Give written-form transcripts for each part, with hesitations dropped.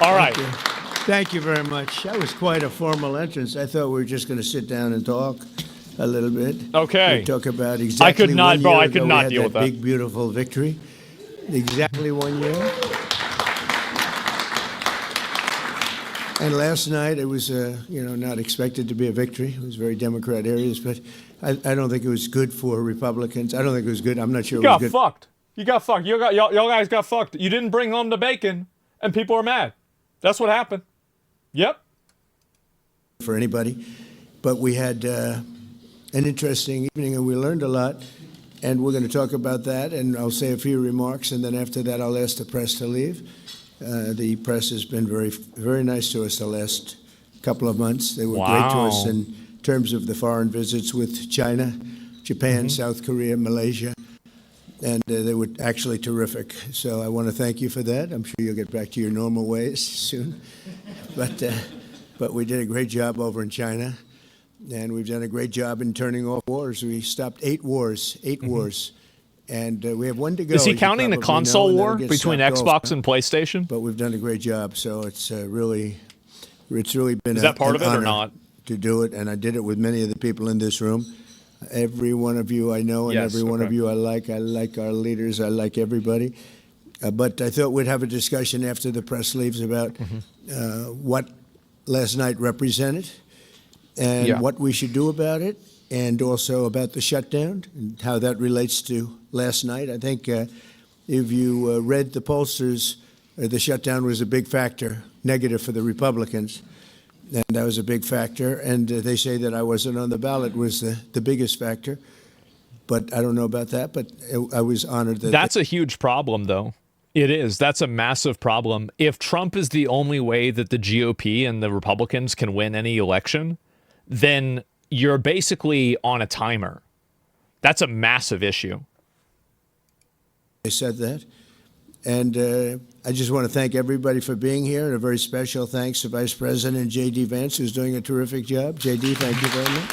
All right. Thank you very much. That was quite a formal entrance. I thought we were just going to sit down and talk a little bit. Okay. We talk about exactly I could not, 1 bro. year I could ago, not we had deal with that. Big, beautiful victory. Exactly 1 year. And last night, it was, not expected to be a victory. It was very Democrat areas, but I don't think it was good for Republicans. I don't think it was good. I'm not sure it was good. You got fucked. Y'all guys got fucked. You didn't bring home the bacon, and people are mad. That's what happened. Yep. For anybody. But we had an interesting evening, and we learned a lot. And we're going to talk about that, and I'll say a few remarks, and then after that, I'll ask the press to leave. The press has been very, very nice to us the last couple of months. They were great to us in terms of the foreign visits with China, Japan, South Korea, Malaysia, and they were actually terrific. So I want to thank you for that. I'm sure you'll get back to your normal ways soon. But we did a great job over in China, and we've done a great job in turning off wars. We stopped 8 wars, wars. And we have 1 to go. Is he counting the console war between Xbox and PlayStation? But we've done a great job, so it's really been. Is that part of it or honor not? To do it, and I did it with many of the people in this room. Every one of you I know, and every one of you I like. I like our leaders. I like everybody. But I thought we'd have a discussion after the press leaves about what last night represented and what we should do about it, and also about the shutdown and how that relates to last night. I think if you read the pollsters, the shutdown was a big factor, negative for the Republicans, and that was a big factor. And they say that I wasn't on the ballot was the biggest factor, but I don't know about that. But I was honored that. That's a huge problem, though. It is. That's a massive problem. If Trump is the only way that the GOP and the Republicans can win any election, then you're basically on a timer. That's a massive issue. I said that. And I just want to thank everybody for being here, and a very special thanks to Vice President J.D. Vance, who's doing a terrific job. J.D., thank you very much.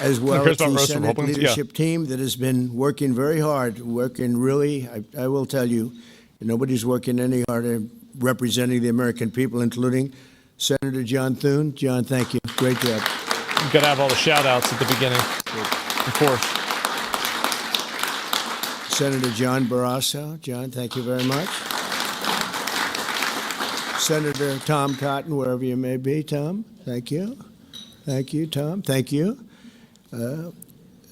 As well as the Senate leadership team that has been working very hard, I will tell you, nobody's working any harder representing the American people, including Senator John Thune. John, thank you. Great job. You've got to have all the shout-outs at the beginning, of course. Senator John Barrasso. John, thank you very much. Senator Tom Cotton, wherever you may be. Tom, thank you. Thank you, Tom. Thank you.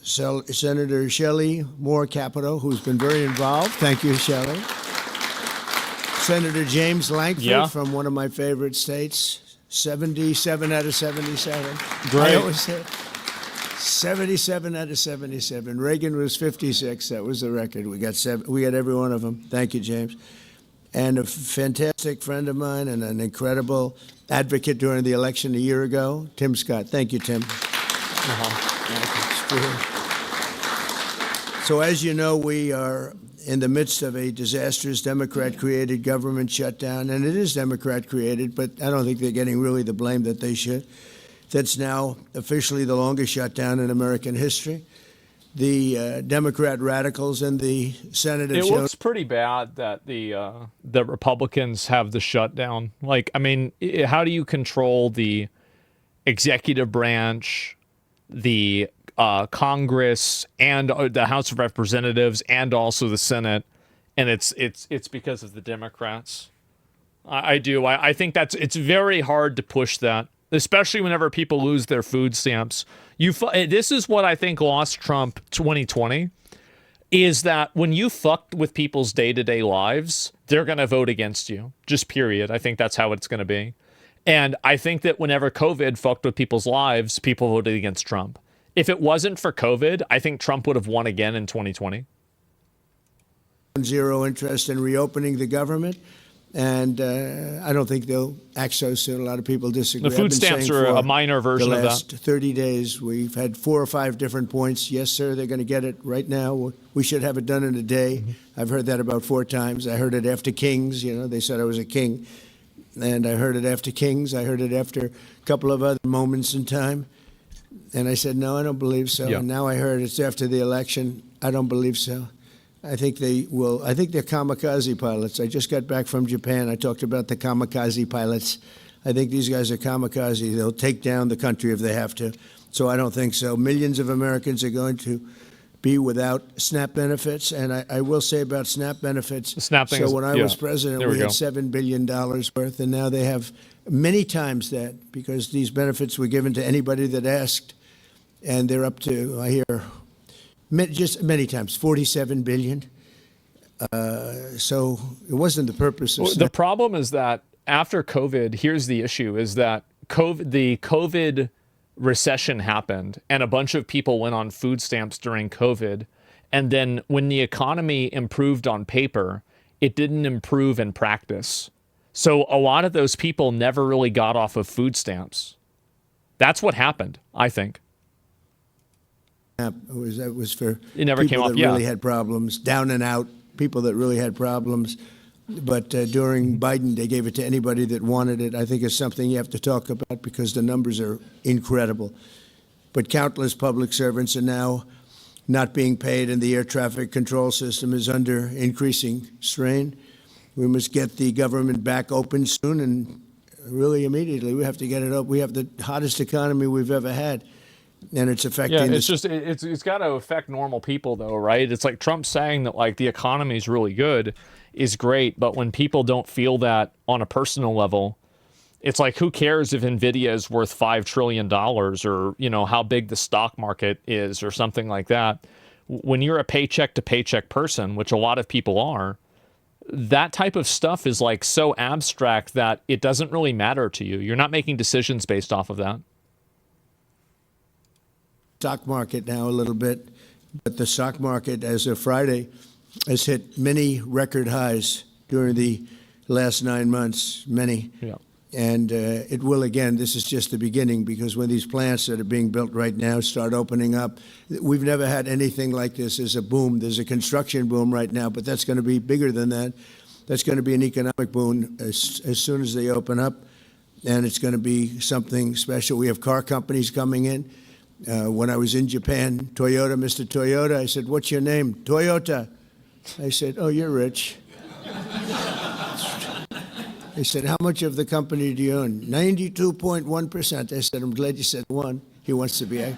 Senator Shelley Moore Capito, who's been very involved. Thank you, Shelley. Senator James Lankford from one of my favorite states, 77 out of 77. Great. I always say 77 out of 77. Reagan was 56. That was the record. We got every one of them. Thank you, James. And a fantastic friend of mine and an incredible advocate during the election a year ago, Tim Scott. Thank you, Tim. So as you know, we are in the midst of a disastrous Democrat-created government shutdown, and it is Democrat-created, but I don't think they're getting really the blame that they should. That's now officially the longest shutdown in American history. The Democrat radicals in the Senate have shown... It looks pretty bad that the Republicans have the shutdown. Like, I mean, how do you control the executive branch, the Congress, and the House of Representatives, and also the Senate, and it's because of the Democrats? I think it's very hard to push that, especially whenever people lose their food stamps. This is what I think lost Trump 2020, is that when you fucked with people's day-to-day lives, they're going to vote against you. Just period. I think that's how it's going to be. And I think that whenever COVID fucked with people's lives, people voted against Trump. If it wasn't for COVID, I think Trump would have won again in 2020. Zero interest in reopening the government. And I don't think they'll act so soon. A lot of people disagree. The food stamps are a minor version of that. The last 30 days, we've had 4 or 5 different points. Yes, sir, they're going to get it right now. We should have it done in a day. I've heard that about 4 times. I heard it after Kings. You know, they said I was a king. And I heard it after Kings. I heard it after a couple of other moments in time. And I said, no, I don't believe so. Yeah. And now I heard it's after the election. I don't believe so. I think they will. I think they're kamikaze pilots. I just got back from Japan. I talked about the kamikaze pilots. I think these guys are kamikaze. They'll take down the country if they have to. So I don't think so. Millions of Americans are going to be without SNAP benefits. And I will say about SNAP benefits. The SNAP thing so is, when I was president, we had $7 billion worth, and now they have many times that, because these benefits were given to anybody that asked, and they're up to, I hear, just many times, 47 billion. So it wasn't the purpose of SNAP. The problem is that after COVID, here's the issue, is that the COVID recession happened and a bunch of people went on food stamps during COVID. And then when the economy improved on paper, it didn't improve in practice. So a lot of those people never really got off of food stamps. That's what happened, I think. That was for it never people came off, that really had problems, down and out, people that really had problems. But during Biden, they gave it to anybody that wanted it. I think it's something you have to talk about because the numbers are incredible. But countless public servants are now not being paid, and the air traffic control system is under increasing strain. We must get the government back open soon, and really immediately. We have to get it up. We have the hottest economy we've ever had, and it's affecting. Yeah, it's got to affect normal people, though, right? It's like Trump saying that like the economy is really good is great, but when people don't feel that on a personal level, it's like, who cares if Nvidia is worth $5 trillion or, you know, how big the stock market is or something like that. When you're a paycheck to paycheck person, which a lot of people are, that type of stuff is like so abstract that it doesn't really matter to you. You're not making decisions based off of that. Stock market now a little bit, but the stock market as of Friday has hit many record highs during the last 9 months, many. Yeah. And it will again. This is just the beginning, because when these plants that are being built right now start opening up, we've never had anything like this. There's a boom. There's a construction boom right now, but that's going to be bigger than that. That's going to be an economic boom as soon as they open up, and it's going to be something special. We have car companies coming in. When I was in Japan, Toyota, Mr. Toyota, I said, "What's your name?" "Toyota." I said, "Oh, you're rich." They said, "How much of the company do you own?" 92.1%. I said, "I'm glad you said one." He wants to be. I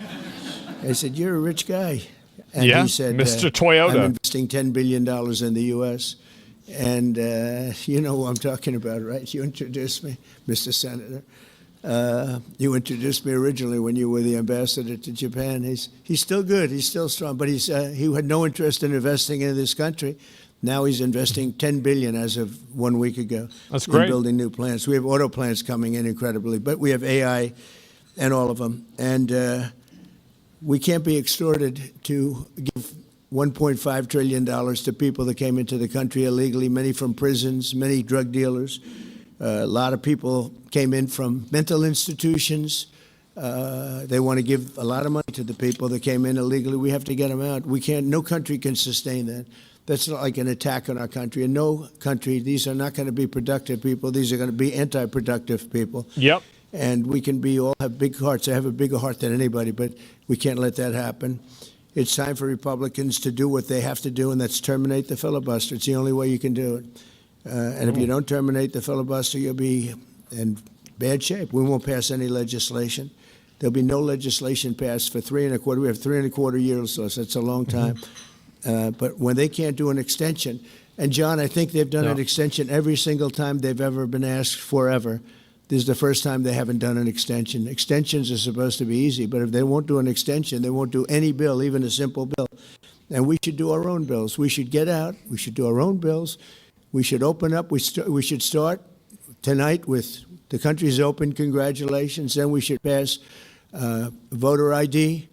said, "You're a rich guy." And yeah, he said, Mr. Toyota. "I'm investing $10 billion in the U.S." And you know who I'm talking about, right? You introduced me, Mr. Senator. You introduced me originally when you were the ambassador to Japan. He's still good. He's still strong. But he had no interest in investing in this country. Now he's investing $10 billion as of 1 week ago. That's great. In building new plants. We have auto plants coming in incredibly, but we have AI and all of them. And we can't be extorted to give $1.5 trillion to people that came into the country illegally, many from prisons, many drug dealers. A lot of people came in from mental institutions. They want to give a lot of money to the people that came in illegally. We have to get them out. We can't. No country can sustain that. That's not like an attack on our country. In no country, these are not going to be productive people. These are going to be anti-productive people. Yep. And we can all have big hearts. I have a bigger heart than anybody, but we can't let that happen. It's time for Republicans to do what they have to do, and that's terminate the filibuster. It's the only way you can do it. And if you don't terminate the filibuster, you'll be in bad shape. We won't pass any legislation. There'll be no legislation passed for 3.25. We have 3.25 years, so that's a long time. But when they can't do an extension, and John, I think they've done an extension every single time they've ever been asked forever. This is the first time they haven't done an extension. Extensions are supposed to be easy, but if they won't do an extension, they won't do any bill, even a simple bill. And we should do our own bills. We should get out. We should do our own bills. We should open up. We should start tonight with the country's open. Congratulations. Then we should pass voter ID.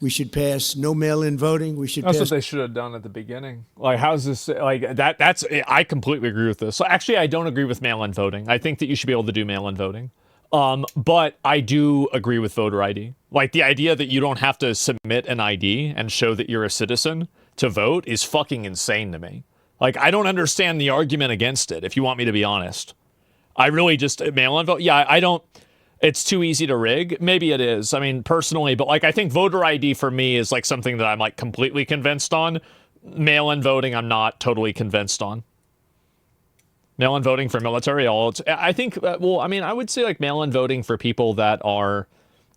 We should pass no mail-in voting. We should. That's pass. what they should have done at the beginning. Like, how's this? Like that? That's. I completely agree with this. So actually, I don't agree with mail-in voting. I think that you should be able to do mail-in voting. But I do agree with voter ID. Like, the idea that you don't have to submit an ID and show that you're a citizen to vote is fucking insane to me. Like, I don't understand the argument against it, if you want me to be honest. I really just mail-in vote. Yeah, I don't. It's too easy to rig. Maybe it is. I mean, personally, but like, I think voter ID for me is like something that I'm like completely convinced on. Mail-in voting, I'm not totally convinced on. Mail-in voting for military, I think, well, I mean, I would say like mail-in voting for people that are,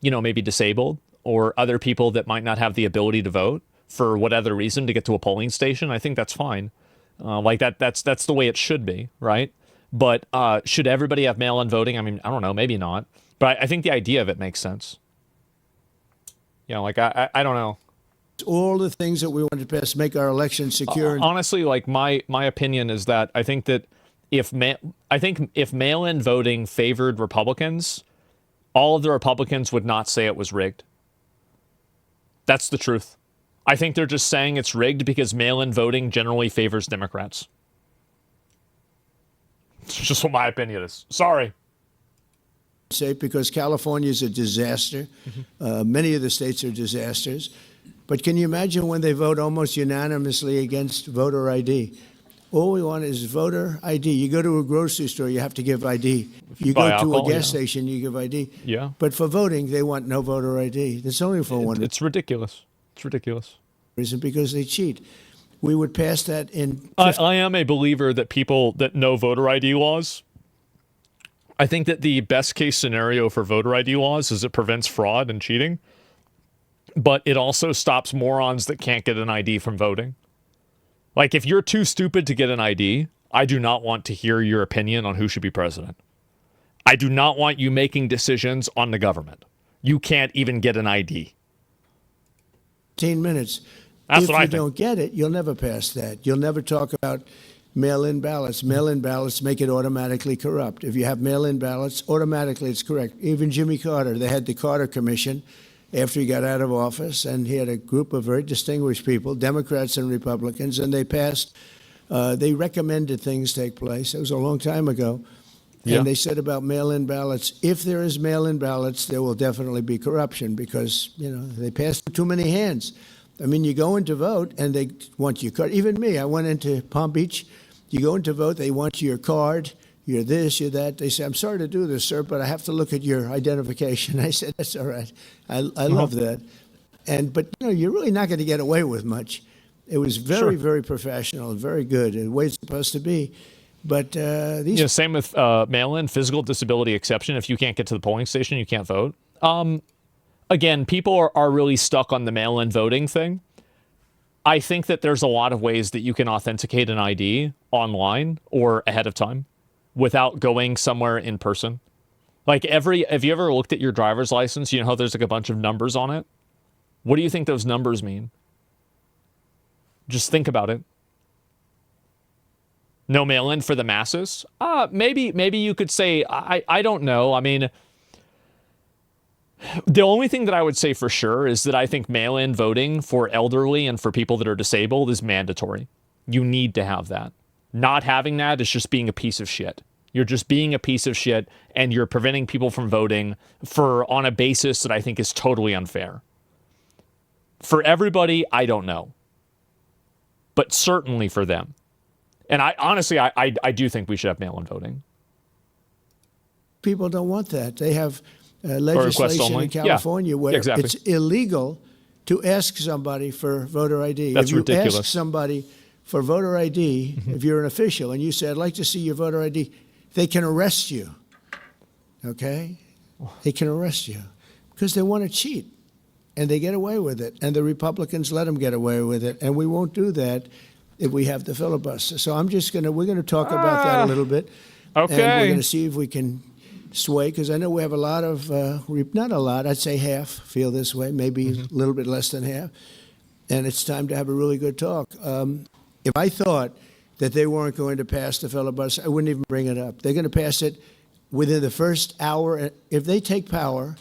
maybe disabled or other people that might not have the ability to vote for whatever reason to get to a polling station. I think that's fine. Like that's the way it should be, right? But should everybody have mail-in voting? I mean, I don't know, maybe not. But I think the idea of it makes sense. Like I don't know. All the things that we want to pass, make our election secure. Honestly, like my opinion is that I think that if mail-in voting favored Republicans, all of the Republicans would not say it was rigged. That's the truth. I think they're just saying it's rigged because mail-in voting generally favors Democrats. It's just what my opinion is. Sorry. Safe because California is a disaster. Many of the states are disasters. But can you imagine when they vote almost unanimously against voter ID? All we want is voter ID. You go to a grocery store, you have to give ID. You go to a gas station, you give ID. Yeah. But for voting, they want no voter ID. That's only for one. It's ridiculous. It's ridiculous. Reason because they cheat. We would pass that in. I am a believer that people that know voter ID laws. I think that the best case scenario for voter ID laws is it prevents fraud and cheating, but it also stops morons that can't get an ID from voting. Like, if you're too stupid to get an ID, I do not want to hear your opinion on who should be president. I do not want you making decisions on the government. You can't even get an ID. 15 minutes. That's what I think. If you don't get it, you'll never pass that. You'll never talk about mail-in ballots. Mail-in ballots make it automatically corrupt. If you have mail-in ballots, automatically it's correct. Even Jimmy Carter, they had the Carter Commission after he got out of office, and he had a group of very distinguished people, Democrats and Republicans, and they passed, they recommended things take place. It was a long time ago. Yeah. And they said about mail-in ballots, if there is mail-in ballots, there will definitely be corruption because, they passed too many hands. I mean, you go in to vote, and they want your card. Even me, I went into Palm Beach. You go in to vote, they want your card. You're this, you're that. They say, I'm sorry to do this, sir, but I have to look at your identification. I said, that's all right. I love that. But you're really not going to get away with much. It was very, very professional and very good, and the way it's supposed to be. But same with mail-in, physical disability exception. If you can't get to the polling station, you can't vote. Again, people are really stuck on the mail-in voting thing. I think that there's a lot of ways that you can authenticate an ID online or ahead of time without going somewhere in person. Like have you ever looked at your driver's license? You know how there's like a bunch of numbers on it? What do you think those numbers mean? Just think about it. No mail-in for the masses? Maybe you could say, I don't know. I mean, the only thing that I would say for sure is that I think mail-in voting for elderly and for people that are disabled is mandatory. You need to have that. Not having that is just being a piece of shit. You're just being a piece of shit, and you're preventing people from voting on a basis that I think is totally unfair. For everybody, I don't know. But certainly for them. And I honestly do think we should have mail-in voting. People don't want that. They have legislation in California where it's illegal to ask somebody for voter ID. That's ridiculous. If you ask somebody for voter ID, if you're an official, and you say, I'd like to see your voter ID, they can arrest you. Okay? They can arrest you because they want to cheat, and they get away with it, and the Republicans let them get away with it, and we won't do that if we have the filibuster. So we're going to talk about that a little bit. Okay. And we're going to see if we can sway, because I know we have a lot of, not a lot, I'd say half feel this way, maybe a little bit less than half. And it's time to have a really good talk. If I thought that they weren't going to pass the filibuster, I wouldn't even bring it up. They're going to pass it within the first hour. If they take power,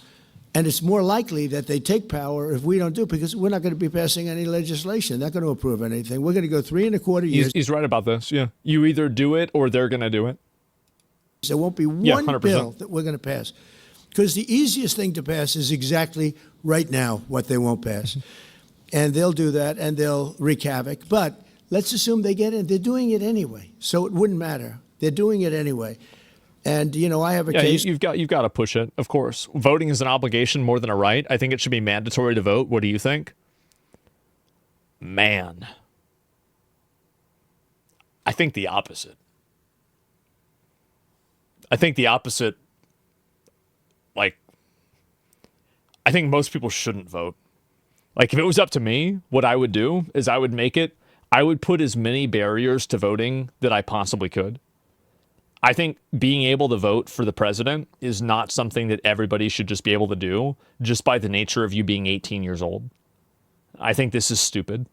and it's more likely that they take power if we don't do it, because we're not going to be passing any legislation. They're not going to approve anything. We're going to go 3.25 years. He's right about this, yeah. You either do it or they're going to do it. There won't be one bill that we're going to pass. Because the easiest thing to pass is exactly right now what they won't pass. And they'll do that, and they'll wreak havoc. But let's assume they get in. They're doing it anyway, so it wouldn't matter. They're doing it anyway. And, I have a case. You've got to push it, of course. Voting is an obligation more than a right. I think it should be mandatory to vote. What do you think? Man. I think the opposite. I think the opposite, like, I think most people shouldn't vote. Like, if it was up to me, what I would do is I would put as many barriers to voting that I possibly could. I think being able to vote for the president is not something that everybody should just be able to do just by the nature of you being 18 years old. I think this is stupid.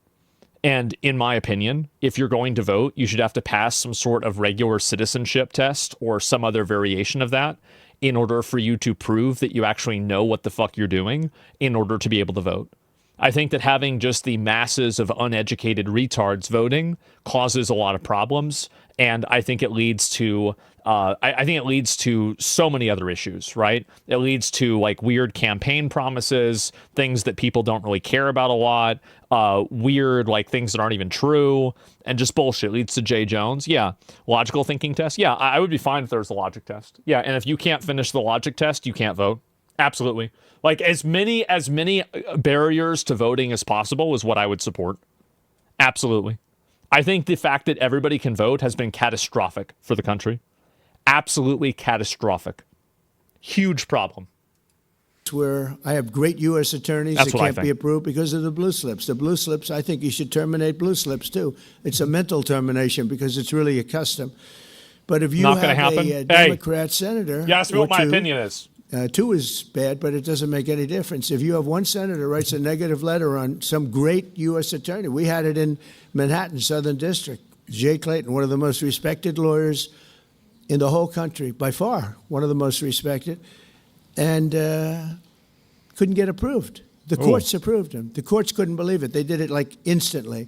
And in my opinion, if you're going to vote, you should have to pass some sort of regular citizenship test or some other variation of that in order for you to prove that you actually know what the fuck you're doing in order to be able to vote. I think that having just the masses of uneducated retards voting causes a lot of problems, and I think it leads to I think it leads to so many other issues, right? It leads to like weird campaign promises, things that people don't really care about a lot, weird like things that aren't even true, and just bullshit. It leads to Jay Jones. Yeah. Logical thinking test. Yeah, I would be fine if there was a logic test. Yeah, and if you can't finish the logic test, you can't vote. Absolutely. Like as many barriers to voting as possible is what I would support. Absolutely. I think the fact that everybody can vote has been catastrophic for the country. Absolutely catastrophic. Huge problem. Where I have great U.S. attorneys that can't be approved because of the blue slips. The blue slips, I think you should terminate blue slips too. It's a mental termination because it's really a custom. But if you have a Democrat senator, you asked me what my opinion is. 2 is bad, but it doesn't make any difference. If you have one senator writes a negative letter on some great U.S. attorney, we had it in Manhattan, Southern District. Jay Clayton, one of the most respected lawyers in the whole country, by far, one of the most respected, and couldn't get approved. The courts approved him. The courts couldn't believe it. They did it like instantly.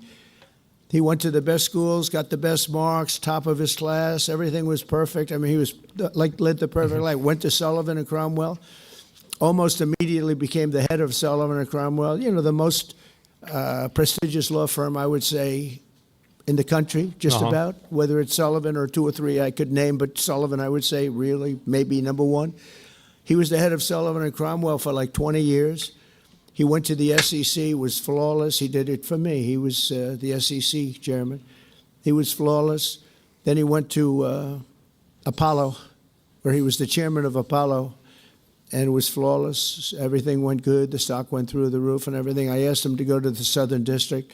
He went to the best schools, got the best marks, top of his class. Everything was perfect. I mean, he was like led the perfect life. Went to Sullivan and Cromwell. Almost immediately became the head of Sullivan and Cromwell. You know, the most prestigious law firm, I would say, in the country, just about. Whether it's Sullivan or 2 or 3 I could name, but Sullivan, I would say, really maybe number 1. He was the head of Sullivan and Cromwell for like 20 years. He went to the SEC, was flawless. He did it for me. He was the SEC chairman. He was flawless. Then he went to Apollo, where he was the chairman of Apollo, and it was flawless. Everything went good. The stock went through the roof and everything. I asked him to go to the Southern District,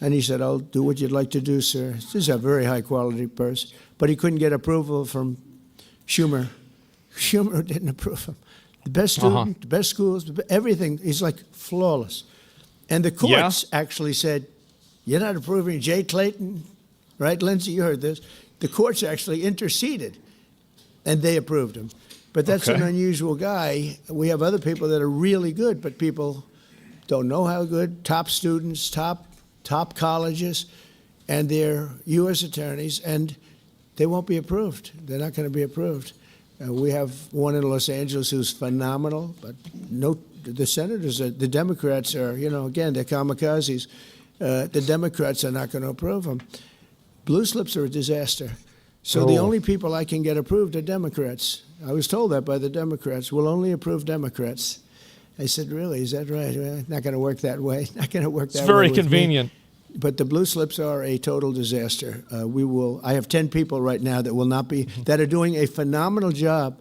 and he said, "I'll do what you'd like to do, sir." This is a very high-quality person. But he couldn't get approval from Schumer. Schumer didn't approve him. The best student, the best schools, everything. He's like flawless. And the courts actually said, "You're not approving Jay Clayton," right, Lindsay? You heard this. The courts actually interceded, and they approved him. But that's an unusual guy. We have other people that are really good, but people don't know how good. Top students, top colleges, and they're U.S. attorneys, and they won't be approved. They're not going to be approved. We have one in Los Angeles who's phenomenal, but the senators, the Democrats are, again, they're kamikazes. The Democrats are not going to approve them. Blue slips are a disaster. So the only people I can get approved are Democrats. I was told that by the Democrats. We'll only approve Democrats. I said, really, is that right? Well, not going to work that way. Not going to work that way. It's very convenient. But the blue slips are a total disaster. I have 10 people right now that will not be, that are doing a phenomenal job,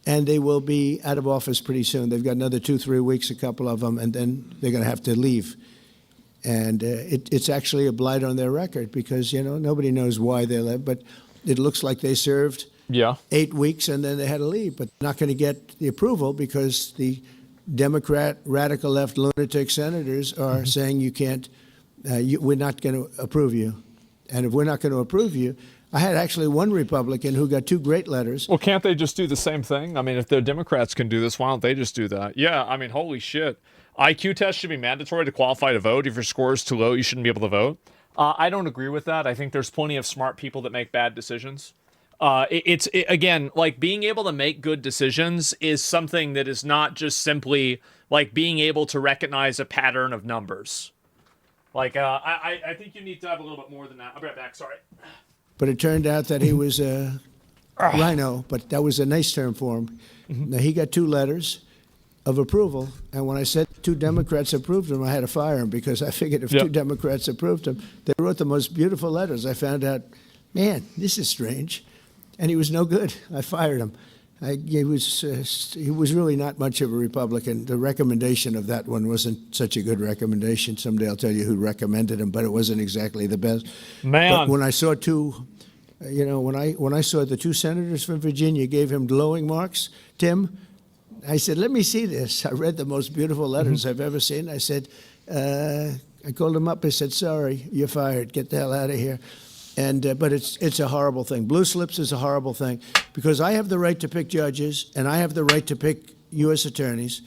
and they will be out of office pretty soon. They've got another 2-3 weeks, a couple of them, and then they're going to have to leave. And it's actually a blight on their record because, nobody knows why they left, but it looks like they served 8 weeks and then they had to leave. But not going to get the approval because the Democrat, radical left lunatic senators are saying you can't, we're not going to approve you. And if we're not going to approve you, I had actually one Republican who got 2 great letters. Well, can't they just do the same thing? I mean, if the Democrats can do this, why don't they just do that? Yeah, I mean, holy shit. IQ tests should be mandatory to qualify to vote. If your score is too low, you shouldn't be able to vote. I don't agree with that. I think there's plenty of smart people that make bad decisions. Again, like being able to make good decisions is something that is not just simply like being able to recognize a pattern of numbers. Like, I think you need to have a little bit more than that. I'll be right back. Sorry. But it turned out that he was a rhino, but that was a nice term for him. Now, he got 2 letters of approval, and when I said 2 Democrats approved him, I had to fire him because I figured if 2 Democrats approved him, they wrote the most beautiful letters. I found out man, this is strange. And he was no good. I fired him. He was really not much of a Republican. The recommendation of that one wasn't such a good recommendation. Someday I'll tell you who recommended him, but it wasn't exactly the best. Man. But when I saw when I saw the two senators from Virginia gave him glowing marks, Tim, I said, let me see this. I read the most beautiful letters I've ever seen. I said, I called him up. I said, sorry, you're fired. Get the hell out of here. But it's a horrible thing. Blue slips is a horrible thing because I have the right to pick judges and I have the right to pick U.S. attorneys,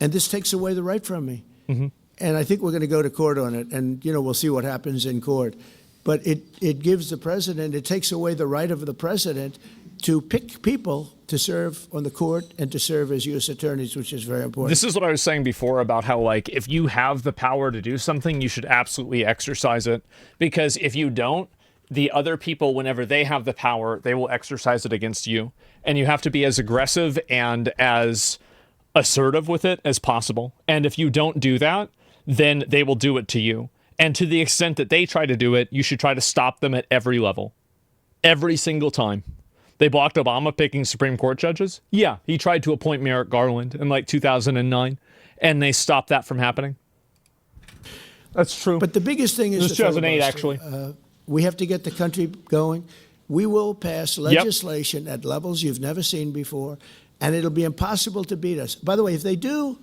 and this takes away the right from me. And I think we're going to go to court on it, and we'll see what happens in court. But it gives the president, it takes away the right of the president to pick people to serve on the court and to serve as U.S. attorneys, which is very important. This is what I was saying before about how, like, if you have the power to do something, you should absolutely exercise it. Because if you don't, the other people, whenever they have the power, they will exercise it against you. And you have to be as aggressive and as assertive with it as possible. And if you don't do that, then they will do it to you. And to the extent that they try to do it, you should try to stop them at every level. Every single time. They blocked Obama picking Supreme Court judges. Yeah, he tried to appoint Merrick Garland in like 2009, and they stopped that from happening. That's true. But the biggest thing is it was 2008, actually. We have to get the country going. We will pass legislation at levels you've never seen before, and it'll be impossible to beat us. By the way, if they do,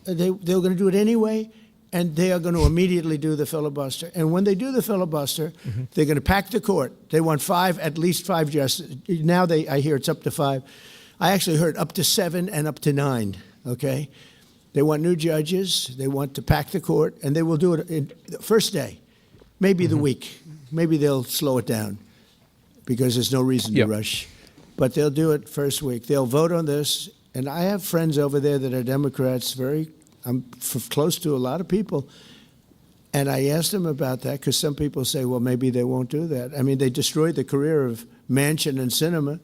they're going to do it anyway, and they are going to immediately do the filibuster. And when they do the filibuster, they're going to pack the court. They want at least five justices. Now I hear it's up to 5. I actually heard up to 7 and up to 9, okay? They want new judges. They want to pack the court, and they will do it in the first day, maybe the week. Maybe they'll slow it down because there's no reason to rush. But they'll do it first week. They'll vote on this. And I have friends over there that are Democrats, I'm close to a lot of people. And I asked them about that because some people say, well, maybe they won't do that. I mean, they destroyed the career of Manchin and Sinema,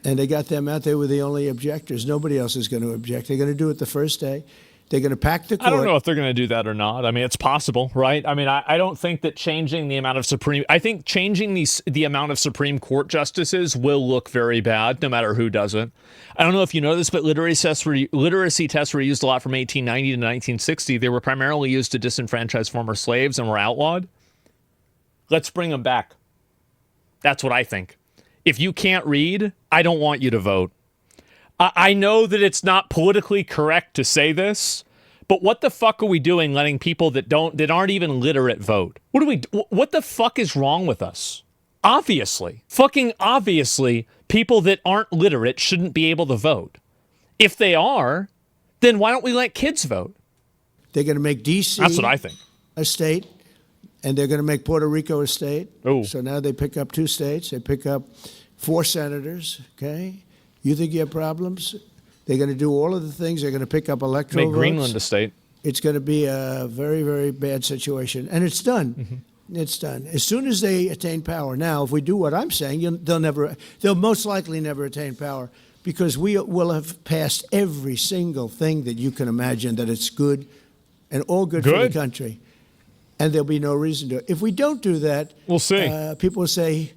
and they got them out. They were the only objectors. Nobody else is going to object. They're going to do it the first day. They're going to pack the court. I don't know if they're going to do that or not. I mean, it's possible, right? I mean, I don't think that changing the amount of changing the amount of Supreme Court justices will look very bad, no matter who does it. I don't know if you know this, but literacy tests were used a lot from 1890 to 1960. They were primarily used to disenfranchise former slaves and were outlawed. Let's bring them back. That's what I think. If you can't read, I don't want you to vote. I know that it's not politically correct to say this, but what the fuck are we doing letting people that aren't even literate vote? What the fuck is wrong with us? Fucking obviously, people that aren't literate shouldn't be able to vote. If they are, then why don't we let kids vote? They're going to make D.C. That's what I think. A state, and they're going to make Puerto Rico a state. Oh. So now they pick up 2 states. They pick up 4 senators, okay? You think you have problems? They're going to do all of the things. They're going to pick up electoral votes. Make Greenland a state. It's going to be a very, very bad situation. And it's done. It's done. As soon as they attain power. Now, if we do what I'm saying, they'll most likely never attain power because we will have passed every single thing that you can imagine that it's good and all good for the country. And there'll be no reason to. If we don't do that, we'll see. People will say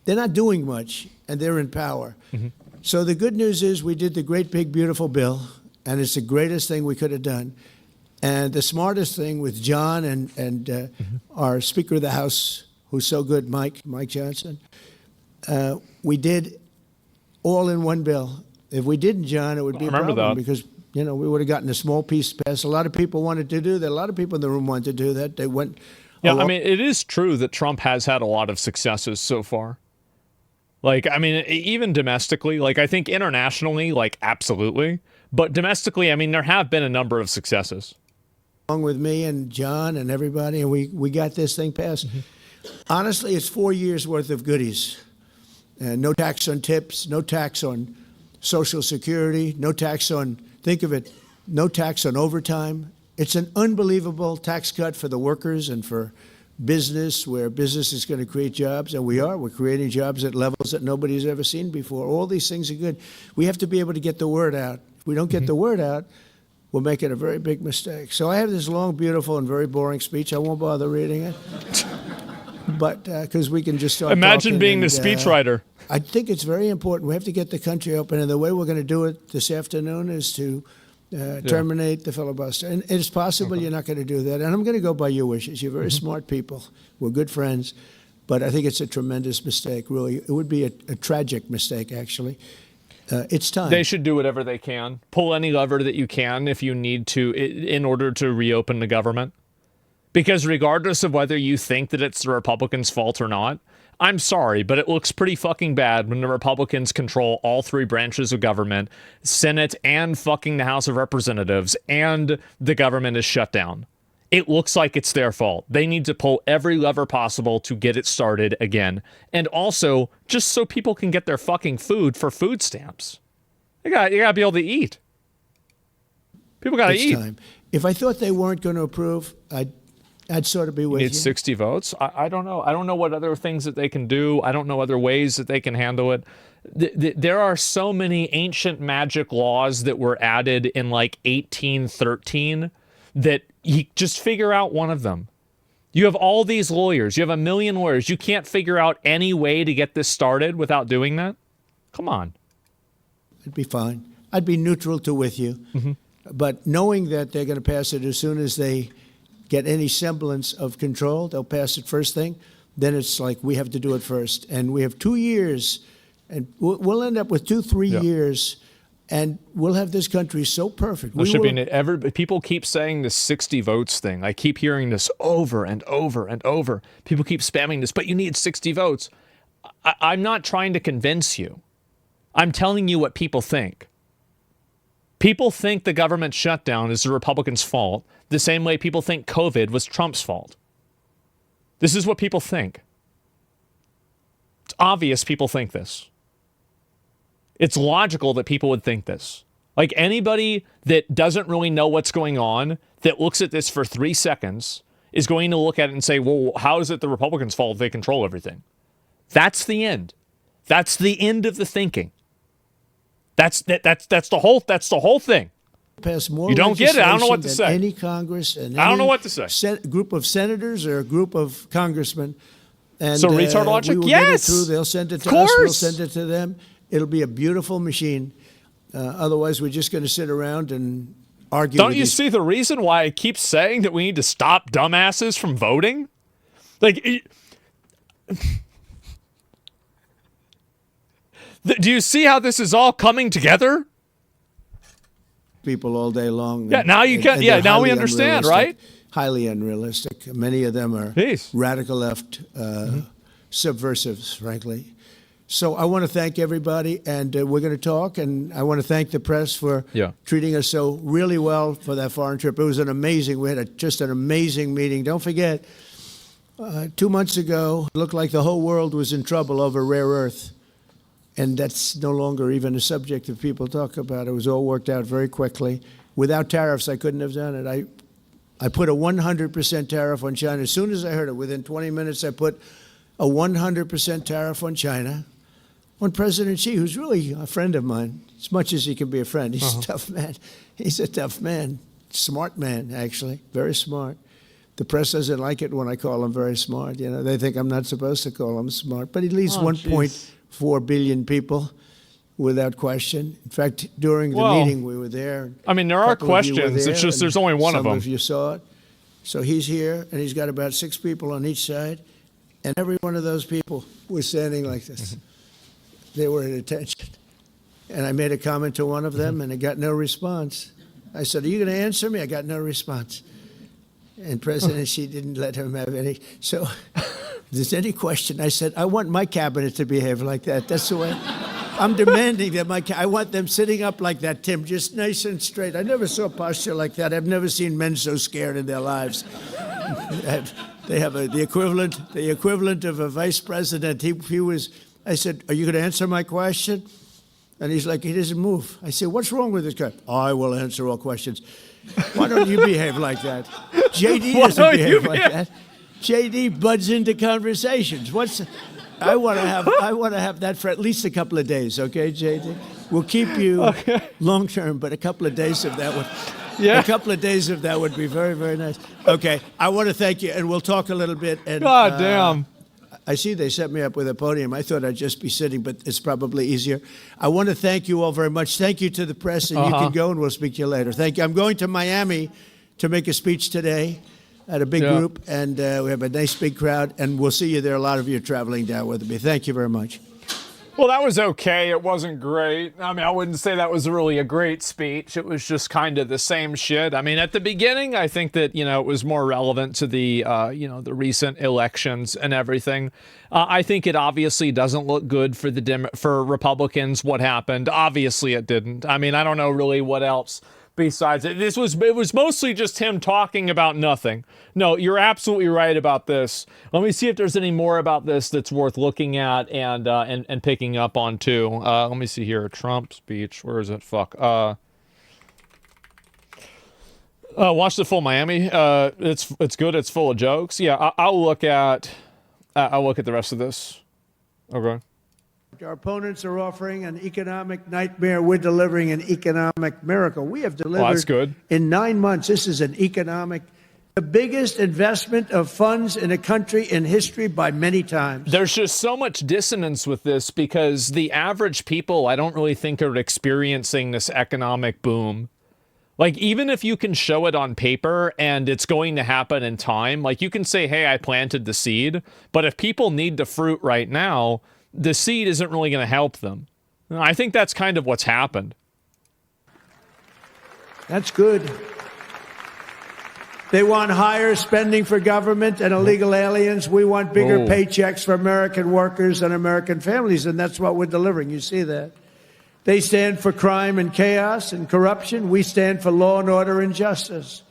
they're not doing much and they're in power. So the good news is we did the great, big, beautiful bill, and it's the greatest thing we could have done. And the smartest thing with John and our Speaker of the House, who's so good, Mike Johnson, we did all in one bill. If we didn't, John, it would be a problem because we would have gotten a small piece passed. A lot of people wanted to do that. A lot of people in the room wanted to do that. They went. Yeah, I mean, it is true that Trump has had a lot of successes so far. Like, I mean, even domestically, like, I think internationally, like, absolutely. But domestically, I mean, there have been a number of successes. Along with me and John and everybody, and we got this thing passed. Honestly, it's 4 years' worth of goodies. No tax on tips, no tax on Social Security, no tax on, think of it, no tax on overtime. It's an unbelievable tax cut for the workers and for business, where business is going to create jobs, and we're creating jobs at levels that nobody's ever seen before. All these things are good. We have to be able to get the word out. If we don't get the word out, we're making a very big mistake. So I have this long, beautiful, and very boring speech. I won't bother reading it. but because we can just start Imagine talking being the and, speechwriter. I think it's very important. We have to get the country open, and the way we're going to do it this afternoon is to terminate the filibuster. And it's possible you're not going to do that, and I'm going to go by your wishes. You're very smart people. We're good friends, but I think it's a tremendous mistake, really. It would be a tragic mistake, actually. It's time. They should do whatever they can. Pull any lever that you can if you need to in order to reopen the government. Because regardless of whether you think that it's the Republicans' fault or not, I'm sorry, but it looks pretty fucking bad when the Republicans control all three branches of government, Senate and fucking the House of Representatives, and the government is shut down. It looks like it's their fault. They need to pull every lever possible to get it started again. And also, just so people can get their fucking food for food stamps. You gotta be able to eat. People gotta eat. Time. If I thought they weren't going to approve, I'd sort of be with you. Need 60 votes? I don't know. I don't know what other things that they can do. I don't know other ways that they can handle it. There are so many ancient magic laws that were added in like 1813 that you just figure out one of them. You have all these lawyers. You have a million lawyers. You can't figure out any way to get this started without doing that? Come on. It'd be fine. I'd be neutral to with you. But knowing that they're going to pass it as soon as they get any semblance of control, they'll pass it first thing. Then it's like we have to do it first. And we have 2 years, and we'll end up with 3 years, and we'll have this country so perfect. People keep saying this 60 votes thing. I keep hearing this over and over and over. People keep spamming this, but you need 60 votes. I'm not trying to convince you. I'm telling you what people think. People think the government shutdown is the Republicans' fault, the same way people think COVID was Trump's fault. This is what people think. It's obvious people think this. It's logical that people would think this. Like anybody that doesn't really know what's going on, that looks at this for 3 seconds, is going to look at it and say, well, how is it the Republicans' fault if they control everything? That's the end. That's the end of the thinking. That's the whole thing. Pass more you don't get it. I don't know what to say. Any Congress and I don't know what to say. Group of senators or a group of congressmen. And, so retard logic? We will yes. Get it through. They'll send it to us. We'll send it to them. It'll be a beautiful machine. Otherwise, we're just going to sit around and argue. Don't you see the reason why I keep saying that we need to stop dumbasses from voting? Like, do you see how this is all coming together? People all day long. Yeah, now you can. Yeah, now we understand, right? Highly unrealistic. Many of them are radical left subversives, frankly. So I want to thank everybody, and we're going to talk, and I want to thank the press for treating us so really well for that foreign trip. It was we had just an amazing meeting. Don't forget, 2 months ago, it looked like the whole world was in trouble over rare earth. And that's no longer even a subject that people talk about. It was all worked out very quickly. Without tariffs, I couldn't have done it. I put a 100% tariff on China. As soon as I heard it, within 20 minutes, I put a 100% tariff on China, on President Xi, who's really a friend of mine, as much as he can be a friend. He's a tough man. He's a tough man. Smart man, actually. Very smart. The press doesn't like it when I call him very smart. You know, they think I'm not supposed to call him smart. But he leads 1.4 billion people, without question. In fact, during the meeting, we were there. I mean, there are questions. It's just there's only one of them. Some of you saw it. So he's here, and he's got about 6 people on each side. And every one of those people was standing like this. They were at attention. And I made a comment to one of them, and I got no response. I said, are you going to answer me? I got no response. And President Xi didn't let him have any. So if there's any question, I said, I want my cabinet to behave like that. That's the way. I'm demanding that I want them sitting up like that, Tim, just nice and straight. I never saw posture like that. I've never seen men so scared in their lives. They have the equivalent of a vice president. He was. I said, are you going to answer my question? And he's like, he doesn't move. I said, what's wrong with this guy? I will answer all questions. Why don't you behave like that? JD doesn't behave like that. JD buds into conversations. I want to have that for at least a couple of days, okay, JD? We'll keep you long term, but a couple of days of that would be very, very nice. Okay, I want to thank you, and we'll talk a little bit. And, God damn. I see they set me up with a podium. I thought I'd just be sitting, but it's probably easier. I want to thank you all very much. Thank you to the press, and you can go, and we'll speak to you later. Thank you. I'm going to Miami to make a speech today at a big group, and we have a nice big crowd, and we'll see you there. A lot of you are traveling down with me. Thank you very much. Well, that was okay. It wasn't great. I mean, I wouldn't say that was really a great speech. It was just kind of the same shit. I mean, at the beginning, I think that, it was more relevant to the, the recent elections and everything. I think it obviously doesn't look good for for Republicans, what happened. Obviously, it didn't. I mean, I don't know really what else besides it. It was mostly just him talking about nothing. No, you're absolutely right about this. Let me see if there's any more about this that's worth looking at and picking up on too. Let me see here. Trump speech. Where is it? Fuck. Watch the full Miami. It's good. It's full of jokes. Yeah, I'll look at the rest of this. Okay. Our opponents are offering an economic nightmare. We're delivering an economic miracle. We have delivered that's good. In 9 months. This is the biggest investment of funds in a country in history by many times. There's just so much dissonance with this because the average people, I don't really think, are experiencing this economic boom. Like, even if you can show it on paper and it's going to happen in time, like you can say, hey, I planted the seed. But if people need the fruit right now, the seed isn't really going to help them. I think that's kind of what's happened. That's good. They want higher spending for government and illegal aliens. We want bigger paychecks for American workers and American families, and that's what we're delivering. You see that. They stand for crime and chaos and corruption. We stand for law and order and justice.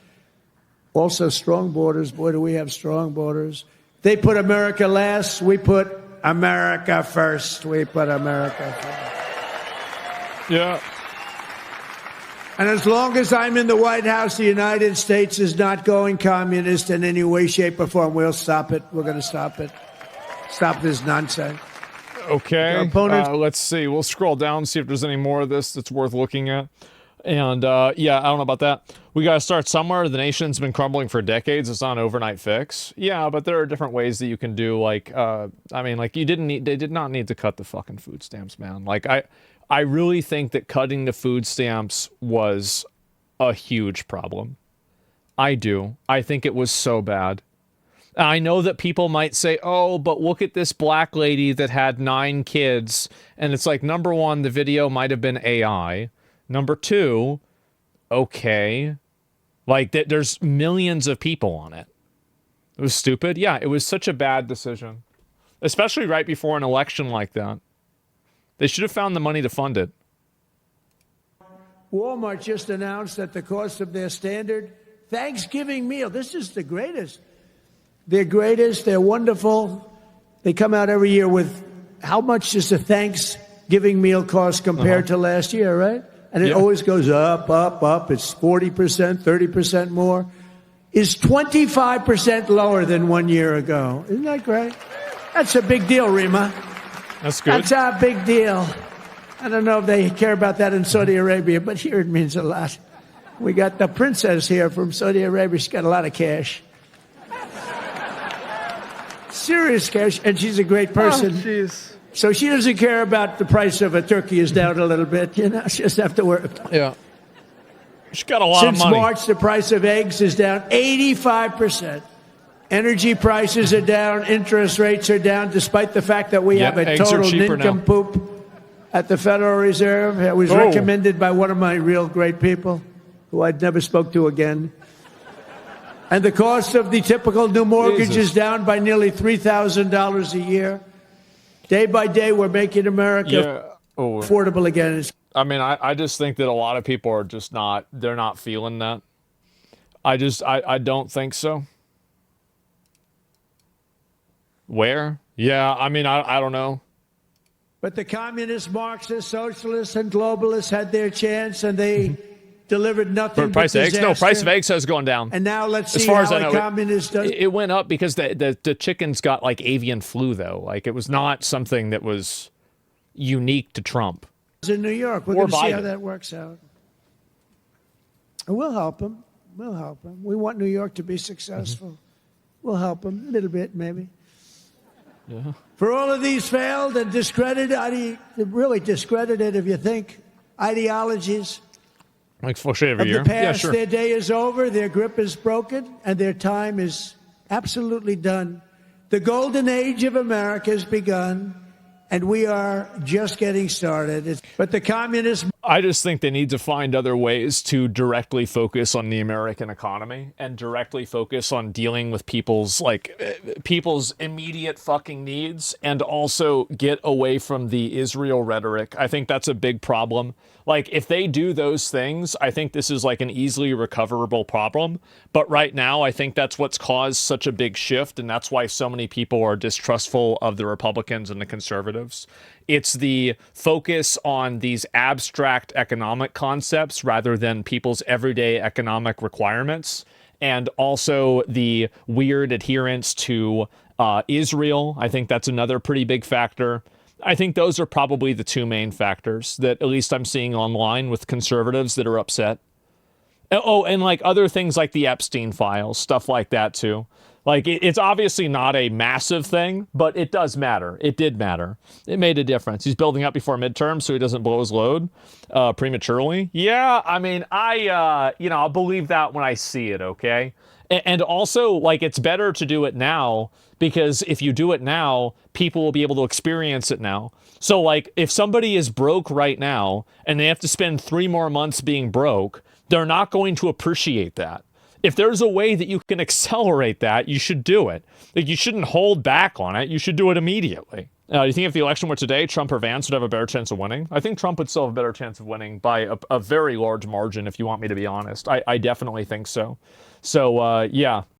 Also, strong borders. Boy, do we have strong borders. They put America last. We put America first. We put America first. Yeah. And as long as I'm in the White House, the United States is not going communist in any way, shape, or form. We'll stop it. We're going to stop it. Stop this nonsense. Okay. Let's see. We'll scroll down, see if there's any more of this that's worth looking at. And, yeah, I don't know about that. We got to start somewhere. The nation's been crumbling for decades. It's not an overnight fix. Yeah, but there are different ways that you can do, like, they did not need to cut the fucking food stamps, man. Like, I really think that cutting the food stamps was a huge problem. I do. I think it was so bad. I know that people might say, oh, but look at this black lady that had 9 kids. And it's like, number one, the video might have been AI. Number two, okay. Like, there's millions of people on it. It was stupid. Yeah, it was such a bad decision. Especially right before an election like that. They should have found the money to fund it. Walmart just announced that the cost of their standard Thanksgiving meal, this is the greatest. They're greatest. They're wonderful. They come out every year with how much does a Thanksgiving meal cost compared to last year, right? And it always goes up, up, up. It's 40%, 30% more. Is 25% lower than 1 year ago. Isn't that great? That's a big deal, Rima. That's good. That's a big deal. I don't know if they care about that in Saudi Arabia, but here it means a lot. We got the princess here from Saudi Arabia. She's got a lot of cash. Serious cash, and she's a great person. Oh, jeez. So she doesn't care about the price of a turkey is down a little bit. She doesn't have to worry. Yeah. She's got a lot of money. Since March, the price of eggs is down 85%. Energy prices are down. Interest rates are down, despite the fact that we have a total nincompoop at the Federal Reserve. It was recommended by one of my real great people, who I'd never spoke to again. And the cost of the typical new mortgage is down by nearly $3,000 a year. Day by day, we're making America affordable again. I mean, I just think that a lot of people are just they're not feeling that. I don't think so. Where? Yeah, I mean, I don't know. But the communists, Marxists, socialists, and globalists had their chance, and they delivered nothing but disaster. No, price of eggs has gone down. And now let's see how a communist does. It went up because the chickens got, like, avian flu, though. Like, it was not something that was unique to Trump. In New York. We're going to see how that works out. And we'll help them. We'll help them. We want New York to be successful. We'll help them a little bit, maybe. For all of these failed and discredited, really discredited, if you think, ideologies Like Fauché every of year. the past, Yeah, sure. their day is over, their grip is broken, and their time is absolutely done. The golden age of America has begun, and we are just getting started. But the communists... I just think they need to find other ways to directly focus on the American economy and directly focus on dealing with people's immediate fucking needs, and also get away from the Israel rhetoric. I think that's a big problem. Like, if they do those things, I think this is like an easily recoverable problem. But right now, I think that's what's caused such a big shift, and that's why so many people are distrustful of the Republicans and the conservatives. It's the focus on these abstract economic concepts rather than people's everyday economic requirements, and also the weird adherence to Israel. I think that's another pretty big factor. I think those are probably the two main factors that at least I'm seeing online with conservatives that are upset. Oh, and like other things like the Epstein files, stuff like that too. Like, it's obviously not a massive thing, but it does matter. It did matter. It made a difference. He's building up before midterm so he doesn't blow his load prematurely. Yeah, I mean, I'll believe that when I see it, okay? And also, like, it's better to do it now, because if you do it now, people will be able to experience it now. So, like, if somebody is broke right now and they have to spend 3 more months being broke, they're not going to appreciate that. If there's a way that you can accelerate that, you should do it. Like, you shouldn't hold back on it. You should do it immediately. Do you think if the election were today, Trump or Vance would have a better chance of winning? I think Trump would still have a better chance of winning by a very large margin, if you want me to be honest. I definitely think so. So, yeah.